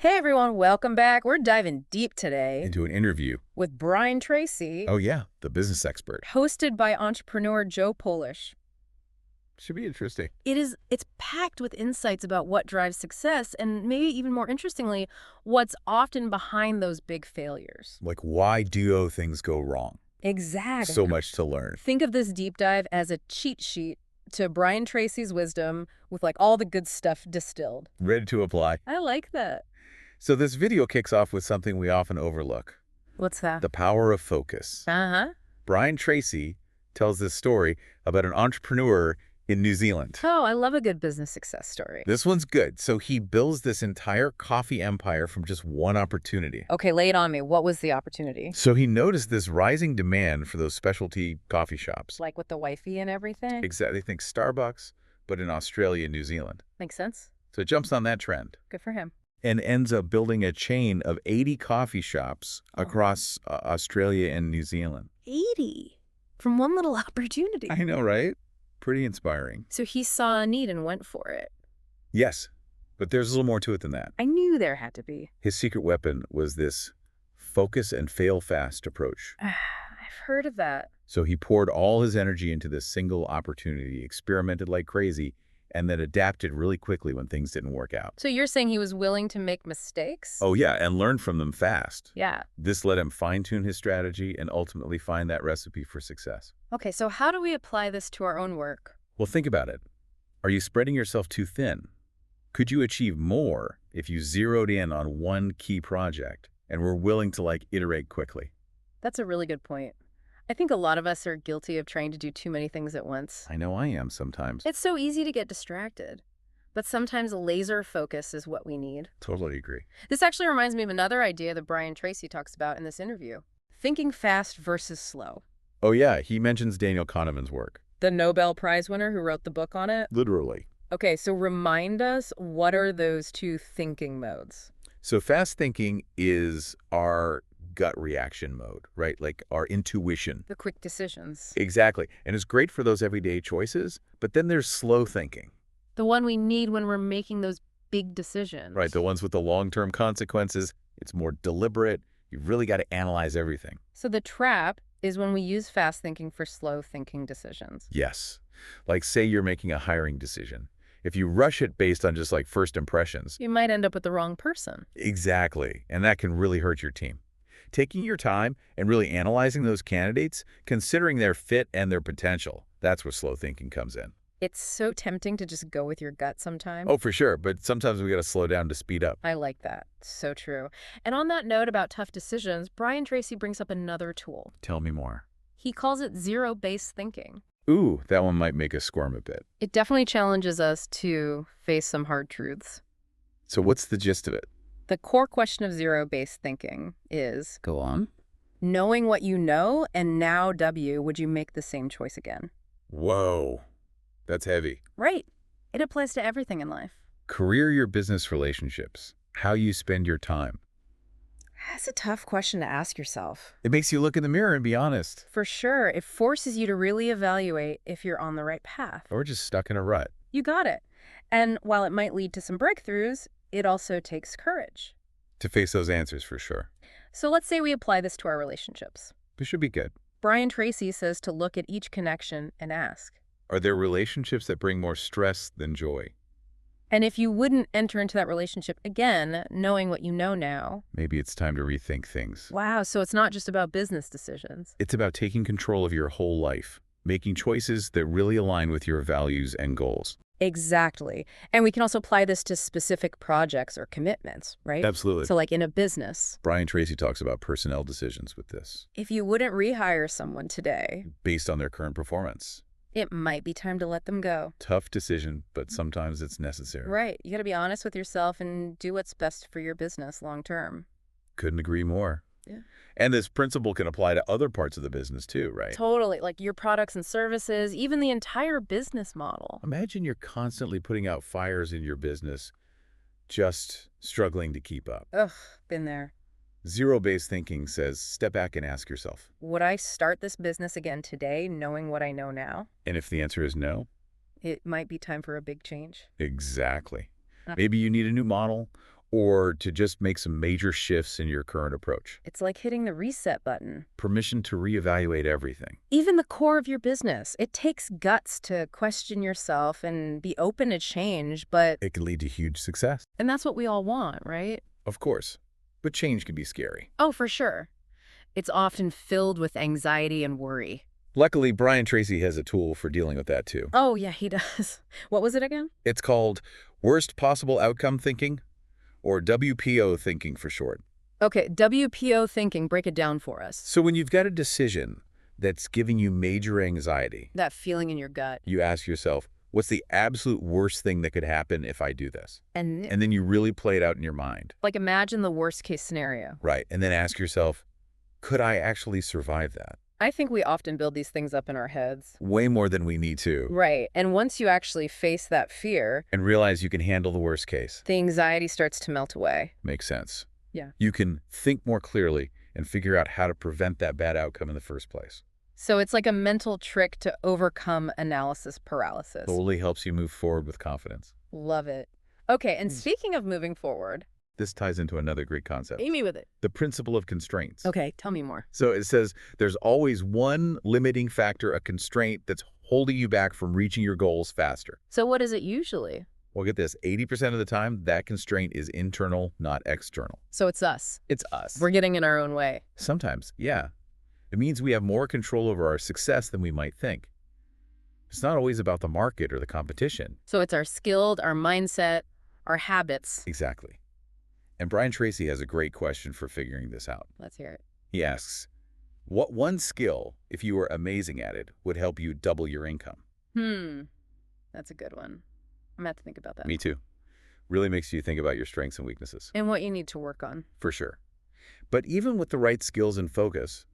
Hey everyone, welcome back. We're diving deep today Into an interview. with Brian Tracy, Oh, yeah, the business expert. hosted by entrepreneur Joe Polish. Should be interesting. It's packed with insights about what drives success and maybe even more interestingly, what's often behind those big failures. Like, why do things go wrong? Exactly. So much to learn. Think of this deep dive as a cheat sheet to Brian Tracy's wisdom with like all the good stuff distilled. Ready to apply. I like that. So this video kicks off with something we often overlook. What's that? The power of focus. Uh-huh. Brian Tracy tells this story about an entrepreneur in New Zealand. Oh, I love a good business success story. This one's good. So he builds this entire coffee empire from just one opportunity. Okay, lay it on me. What was the opportunity? So he noticed this rising demand for those specialty coffee shops. Like with the wifey and everything? Exactly. Think Starbucks, but in Australia and New Zealand. Makes sense. So it jumps on that trend Good for him. and ends up building a chain of 80 coffee shops across Australia and New Zealand. 80 from one little opportunity. I know, right? Pretty inspiring. So he saw a need and went for it. Yes, but there's a little more to it than that. I knew there had to be. His secret weapon was this focus and fail fast approach. I've heard of that. So he poured all his energy into this single opportunity, experimented like crazy, and then adapted really quickly when things didn't work out. So you're saying he was willing to make mistakes? Oh yeah, and learn from them fast. Yeah. This let him fine-tune his strategy and ultimately find that recipe for success. Okay, so how do we apply this to our own work? Well, think about it. Are you spreading yourself too thin? Could you achieve more if you zeroed in on one key project and were willing to iterate quickly? That's a really good point. I think a lot of us are guilty of trying to do too many things at once. I know I am sometimes. It's so easy to get distracted. But sometimes laser focus is what we need. Totally agree. This actually reminds me of another idea that Brian Tracy talks about in this interview. Thinking fast versus slow. Oh yeah, he mentions Daniel Kahneman's work. The Nobel Prize winner who wrote the book on it? Literally. Okay, so remind us, what are those two thinking modes? So fast thinking is our gut reaction mode, right? Like our intuition. The quick decisions. Exactly. And it's great for those everyday choices, but then there's slow thinking. The one we need when we're making those big decisions. Right, the ones with the long-term consequences. It's more deliberate. You've really got to analyze everything. So the trap is when we use fast thinking for slow thinking decisions. Yes. Like say you're making a hiring decision. If you rush it based on just first impressions. You might end up with the wrong person. Exactly. And that can really hurt your team. Taking your time and really analyzing those candidates, considering their fit and their potential, that's where slow thinking comes in. It's so tempting to just go with your gut sometimes. Oh, for sure. But sometimes we got to slow down to speed up. I like that. So true. And on that note about tough decisions, Brian Tracy brings up another tool. Tell me more. He calls it zero-based thinking. Ooh, that one might make us squirm a bit. It definitely challenges us to face some hard truths. So what's the gist of it? The core question of zero-based thinking is, Go on. knowing what you know and now would you make the same choice again? Whoa, that's heavy. Right. It applies to everything in life. Career, your business relationships, how you spend your time. That's a tough question to ask yourself. It makes you look in the mirror and be honest. For sure, it forces you to really evaluate if you're on the right path. Or just stuck in a rut. You got it. And while it might lead to some breakthroughs, it also takes courage. To face those answers for sure. So let's say we apply this to our relationships. This should be good. Brian Tracy says to look at each connection and ask, Are there relationships that bring more stress than joy? and if you wouldn't enter into that relationship again, knowing what you know now. Maybe it's time to rethink things. Wow, so it's not just about business decisions. It's about taking control of your whole life, making choices that really align with your values and goals. Exactly. And we can also apply this to specific projects or commitments, right? Absolutely. So like in a business. Brian Tracy talks about personnel decisions with this, If you wouldn't rehire someone today, based on their current performance. it might be time to let them go. Tough decision, but sometimes it's necessary. Right. You got to be honest with yourself and do what's best for your business long term. Couldn't agree more. Yeah. And this principle can apply to other parts of the business too, right? Totally. Like your products and services, even the entire business model. Imagine you're constantly putting out fires in your business, just struggling to keep up. Ugh, been there. Zero-based thinking says, step back and ask yourself. Would I start this business again today knowing what I know now? And if the answer is no, It might be time for a big change. exactly. Maybe you need a new model or to just make some major shifts in your current approach. It's like hitting the reset button. Permission to reevaluate everything. Even the core of your business. It takes guts to question yourself and be open to change, but... It can lead to huge success. And that's what we all want, right? Of course. But change can be scary. Oh, for sure. It's often filled with anxiety and worry. Luckily, Brian Tracy has a tool for dealing with that too. Oh, yeah, he does. What was it again? It's called Worst Possible Outcome Thinking, or WPO Thinking for short. Okay, WPO Thinking, break it down for us. So when you've got a decision that's giving you major anxiety, That feeling in your gut. you ask yourself, what's the absolute worst thing that could happen if I do this? And And then you really play it out in your mind. like imagine the worst case scenario. Right. And then ask yourself, could I actually survive that? I think we often build these things up in our heads. Way more than we need to. Right. And once you actually face that fear, And realize you can handle the worst case. the anxiety starts to melt away. Makes sense. Yeah. You can think more clearly and figure out how to prevent that bad outcome in the first place. So it's like a mental trick to overcome analysis paralysis. Slowly helps you move forward with confidence. Love it. Okay, and speaking of moving forward, This ties into another great concept. Amy with it. The principle of constraints. Okay, tell me more. So it says there's always one limiting factor, a constraint that's holding you back from reaching your goals faster. So what is it usually? Well, get this, 80% of the time, that constraint is internal, not external. So it's us. It's us. We're getting in our own way. Sometimes, yeah. It means we have more control over our success than we might think. It's not always about the market or the competition. So it's our skills, our mindset, our habits. Exactly. And Brian Tracy has a great question for figuring this out. Let's hear it. He asks, what one skill, if you were amazing at it, would help you double your income? That's a good one. I'm going to have to think about that. Me too. Really makes you think about your strengths and weaknesses. And what you need to work on. For sure. But even with the right skills and focus,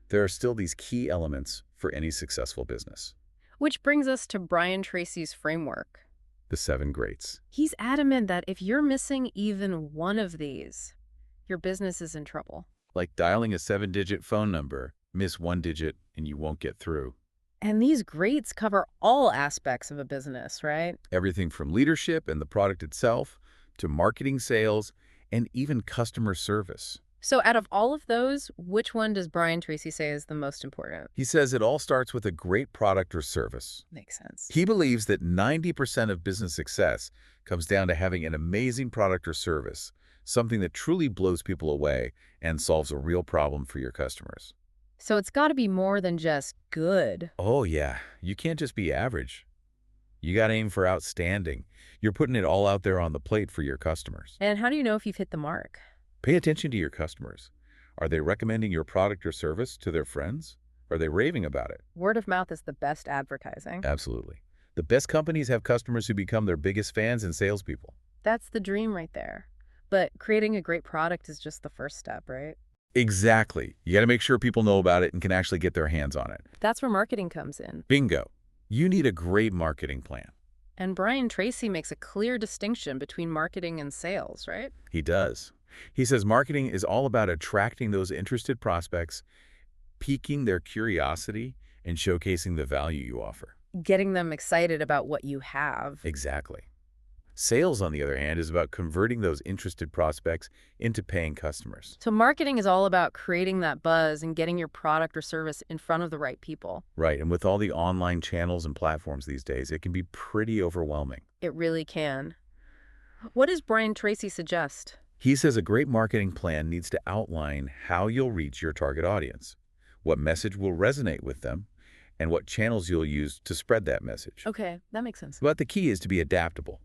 there are still these key elements for any successful business. Which brings us to Brian Tracy's framework. The 7 greats. He's adamant that if you're missing even one of these, your business is in trouble. Like dialing a 7-digit phone number, miss 1 digit and you won't get through. And these greats cover all aspects of a business, right? Everything from leadership and the product itself to marketing, sales, and even customer service. So out of all of those, which one does Brian Tracy say is the most important? He says it all starts with a great product or service. Makes sense. He believes that 90% of business success comes down to having an amazing product or service, something that truly blows people away and solves a real problem for your customers. So it's got to be more than just good. Oh yeah, you can't just be average. You got to aim for outstanding. You're putting it all out there on the plate for your customers. And how do you know if you've hit the mark? Pay attention to your customers. Are they recommending your product or service to their friends? Are they raving about it? Word of mouth is the best advertising. Absolutely. The best companies have customers who become their biggest fans and salespeople. That's the dream right there. But creating a great product is just the first step, right? Exactly. You got to make sure people know about it and can actually get their hands on it. That's where marketing comes in. Bingo. You need a great marketing plan. And Brian Tracy makes a clear distinction between marketing and sales, right? He does. He says marketing is all about attracting those interested prospects, piquing their curiosity, and showcasing the value you offer. Getting them excited about what you have. Exactly. Sales, on the other hand, is about converting those interested prospects into paying customers. So marketing is all about creating that buzz and getting your product or service in front of the right people. Right, and with all the online channels and platforms these days, it can be pretty overwhelming. It really can. What does Brian Tracy suggest? He says a great marketing plan needs to outline how you'll reach your target audience, what message will resonate with them, and what channels you'll use to spread that message. Okay, that makes sense. But the key is to be adaptable.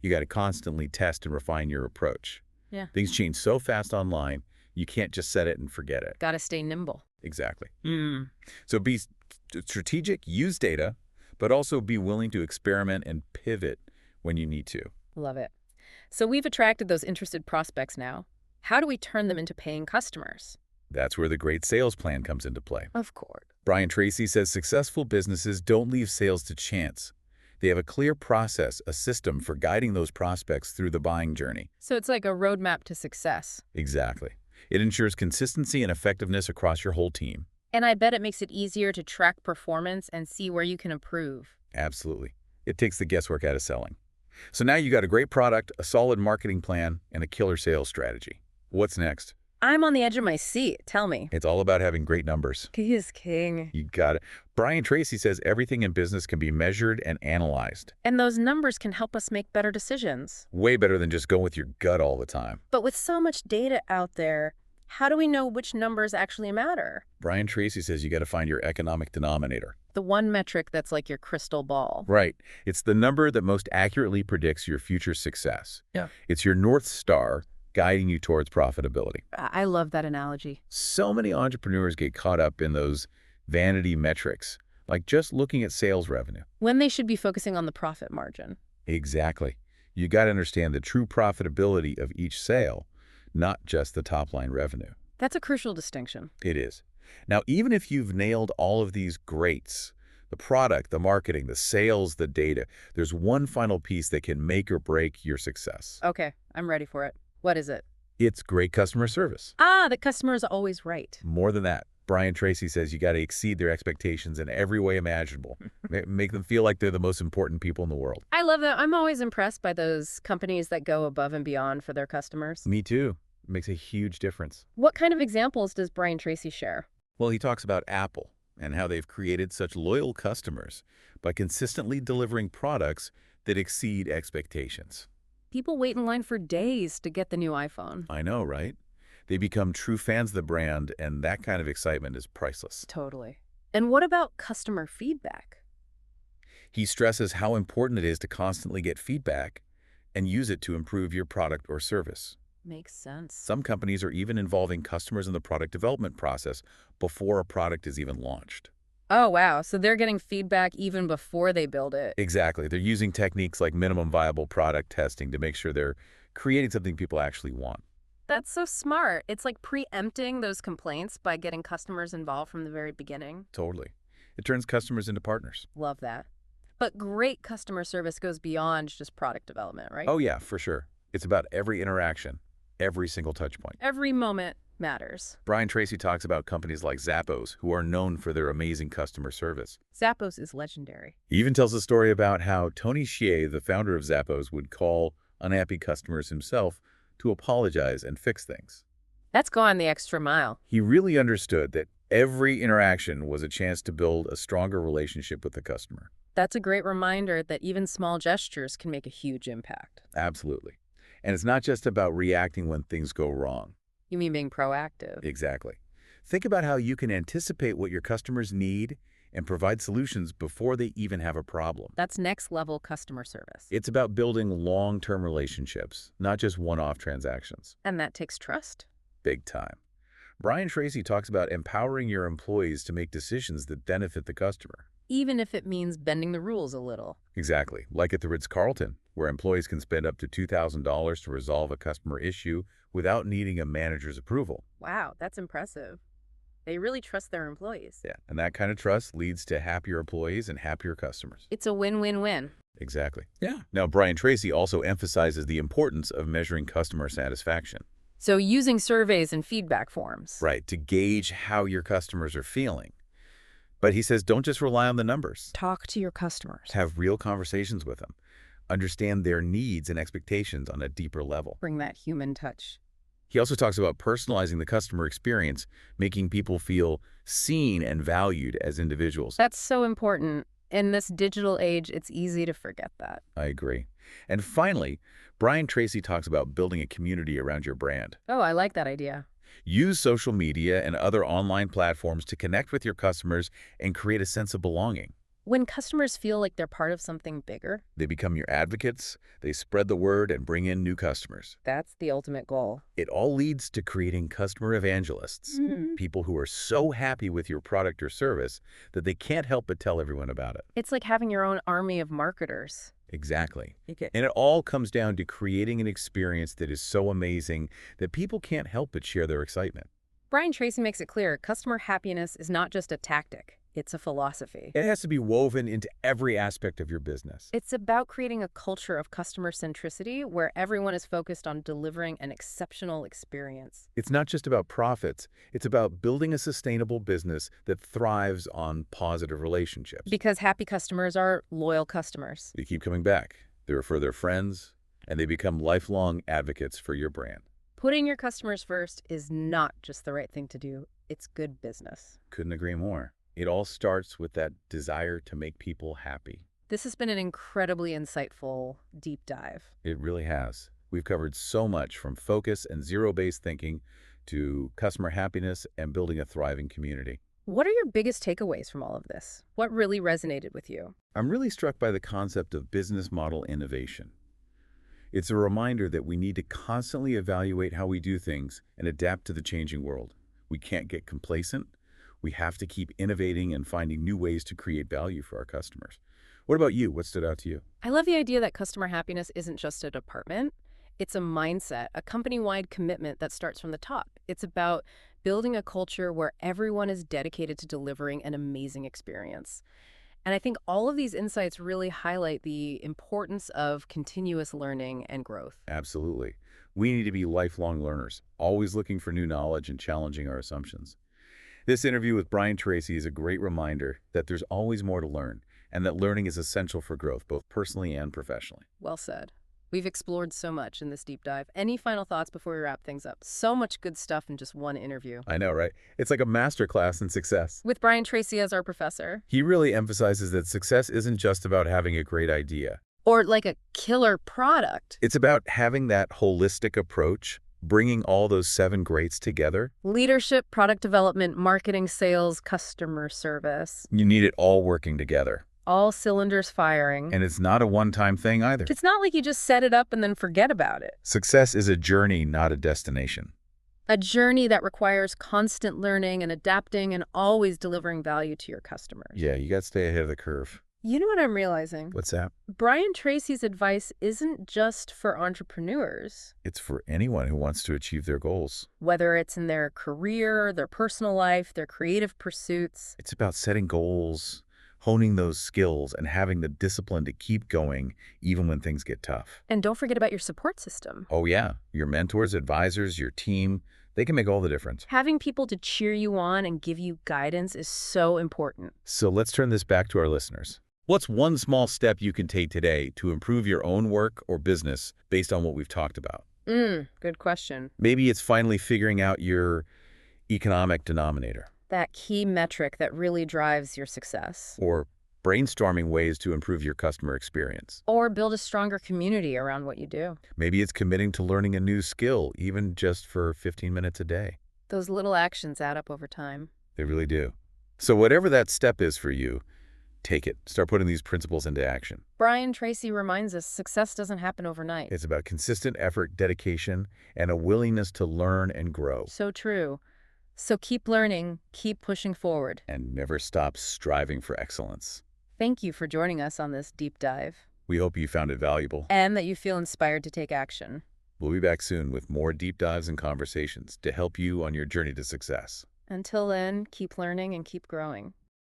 You got to constantly test and refine your approach. Yeah. Things change so fast online, you can't just set it and forget it. Got to stay nimble. Exactly. So be strategic, use data, but also be willing to experiment and pivot when you need to. Love it. So we've attracted those interested prospects now. How do we turn them into paying customers? That's where the great sales plan comes into play. Of course. Brian Tracy says successful businesses don't leave sales to chance. They have a clear process, a system for guiding those prospects through the buying journey. So it's like a roadmap to success. Exactly. It ensures consistency and effectiveness across your whole team. And I bet it makes it easier to track performance and see where you can improve. Absolutely. It takes the guesswork out of selling. So now you got a great product, a solid marketing plan, and a killer sales strategy. What's next? I'm on the edge of my seat. Tell me. It's all about having great numbers. He is king. You got it. Brian Tracy says everything in business can be measured and analyzed. And those numbers can help us make better decisions. Way better than just going with your gut all the time. But with so much data out there, how do we know which numbers actually matter? Brian Tracy says you got to find your economic denominator. The one metric that's like your crystal ball. Right. It's the number that most accurately predicts your future success. Yeah. It's your North Star guiding you towards profitability. I love that analogy. So many entrepreneurs get caught up in those vanity metrics, like just looking at sales revenue. When they should be focusing on the profit margin. Exactly. You got to understand the true profitability of each sale, not just the top-line revenue. That's a crucial distinction. It is. Now, even if you've nailed all of these greats, the product, the marketing, the sales, the data, there's one final piece that can make or break your success. Okay, I'm ready for it. What is it? It's great customer service. The customer is always right. More than that, Brian Tracy says you got to exceed their expectations in every way imaginable. Make them feel like they're the most important people in the world. I love that. I'm always impressed by those companies that go above and beyond for their customers. Me too. It makes a huge difference. What kind of examples does Brian Tracy share? Well, he talks about Apple and how they've created such loyal customers by consistently delivering products that exceed expectations. People wait in line for days to get the new iPhone. I know, right? They become true fans of the brand, and that kind of excitement is priceless. Totally. And what about customer feedback? He stresses how important it is to constantly get feedback and use it to improve your product or service. Makes sense. Some companies are even involving customers in the product development process before a product is even launched. Oh, wow. So they're getting feedback even before they build it. Exactly. They're using techniques like minimum viable product testing to make sure they're creating something people actually want. That's so smart. It's like preempting those complaints by getting customers involved from the very beginning. Totally. It turns customers into partners. Love that. But great customer service goes beyond just product development, right? Oh, yeah, for sure. It's about every interaction, every single touch point. Every moment matters. Brian Tracy talks about companies like Zappos, who are known for their amazing customer service. Zappos is legendary. He even tells a story about how Tony Hsieh, the founder of Zappos, would call unhappy customers himself to apologize and fix things. That's going the extra mile. He really understood that every interaction was a chance to build a stronger relationship with the customer. That's a great reminder that even small gestures can make a huge impact. Absolutely. And it's not just about reacting when things go wrong. You mean being proactive? Exactly. Think about how you can anticipate what your customers need and provide solutions before they even have a problem. That's next level customer service. It's about building long-term relationships, not just one-off transactions. And that takes trust. Big time. Brian Tracy talks about empowering your employees to make decisions that benefit the customer. Even if it means bending the rules a little. Exactly. Like at the Ritz-Carlton, where employees can spend up to $2,000 to resolve a customer issue without needing a manager's approval. Wow, that's impressive. They really trust their employees. Yeah, and that kind of trust leads to happier employees and happier customers. It's a win-win-win. Exactly. Yeah. Now, Brian Tracy also emphasizes the importance of measuring customer satisfaction. So using surveys and feedback forms. Right, to gauge how your customers are feeling. But he says don't just rely on the numbers. Talk to your customers. Have real conversations with them. Understand their needs and expectations on a deeper level. Bring that human touch. He also talks about personalizing the customer experience, making people feel seen and valued as individuals. That's so important. In this digital age, it's easy to forget that. I agree. And finally, Brian Tracy talks about building a community around your brand. Oh, I like that idea. Use social media and other online platforms to connect with your customers and create a sense of belonging. When customers feel like they're part of something bigger, They become your advocates, they spread the word and bring in new customers. that's the ultimate goal. It all leads to creating customer evangelists, people who are so happy with your product or service that they can't help but tell everyone about it. It's like having your own army of marketers. Exactly. Okay. And it all comes down to creating an experience that is so amazing that people can't help but share their excitement. Brian Tracy makes it clear customer happiness is not just a tactic. It's a philosophy. It has to be woven into every aspect of your business. It's about creating a culture of customer centricity where everyone is focused on delivering an exceptional experience. It's not just about profits. It's about building a sustainable business that thrives on positive relationships. Because happy customers are loyal customers. They keep coming back. They refer their friends, and they become lifelong advocates for your brand. Putting your customers first is not just the right thing to do. It's good business. Couldn't agree more. It all starts with that desire to make people happy. This has been an incredibly insightful deep dive. It really has. We've covered so much from focus and zero-based thinking to customer happiness and building a thriving community. What are your biggest takeaways from all of this? What really resonated with you? I'm really struck by the concept of business model innovation. It's a reminder that we need to constantly evaluate how we do things and adapt to the changing world. We can't get complacent. We have to keep innovating and finding new ways to create value for our customers. What about you? What stood out to you? I love the idea that customer happiness isn't just a department. It's a mindset, a company-wide commitment that starts from the top. It's about building a culture where everyone is dedicated to delivering an amazing experience. And I think all of these insights really highlight the importance of continuous learning and growth. Absolutely. We need to be lifelong learners, always looking for new knowledge and challenging our assumptions. This interview with Brian Tracy is a great reminder that there's always more to learn, and that learning is essential for growth, both personally and professionally. Well said. We've explored so much in this deep dive. Any final thoughts before we wrap things up? So much good stuff in just one interview. I know, right? It's like a masterclass in success. With Brian Tracy as our professor. He really emphasizes that success isn't just about having a great idea. Or like a killer product. It's about having that holistic approach, bringing all those 7 greats together. Leadership, product development, marketing, sales, customer service. You need it all working together. All cylinders firing. And it's not a one-time thing either. It's not like you just set it up and then forget about it. Success is a journey, not a destination. A journey that requires constant learning and adapting and always delivering value to your customers. Yeah, you got to stay ahead of the curve. You know what I'm realizing? What's that? Brian Tracy's advice isn't just for entrepreneurs. It's for anyone who wants to achieve their goals. Whether it's in their career, their personal life, their creative pursuits. It's about setting goals, honing those skills, and having the discipline to keep going even when things get tough. And don't forget about your support system. Oh yeah, your mentors, advisors, your team, they can make all the difference. Having people to cheer you on and give you guidance is so important. So let's turn this back to our listeners. What's one small step you can take today to improve your own work or business based on what we've talked about? Good question. Maybe it's finally figuring out your economic denominator. That key metric that really drives your success. Or brainstorming ways to improve your customer experience. Or build a stronger community around what you do. Maybe it's committing to learning a new skill, even just for 15 minutes a day. Those little actions add up over time. They really do. So whatever that step is for you, take it. Start putting these principles into action. Brian Tracy reminds us success doesn't happen overnight. It's about consistent effort, dedication, and a willingness to learn and grow. So true. So keep learning, keep pushing forward. And never stop striving for excellence. Thank you for joining us on this deep dive. We hope you found it valuable. And that you feel inspired to take action. We'll be back soon with more deep dives and conversations to help you on your journey to success. Until then, keep learning and keep growing.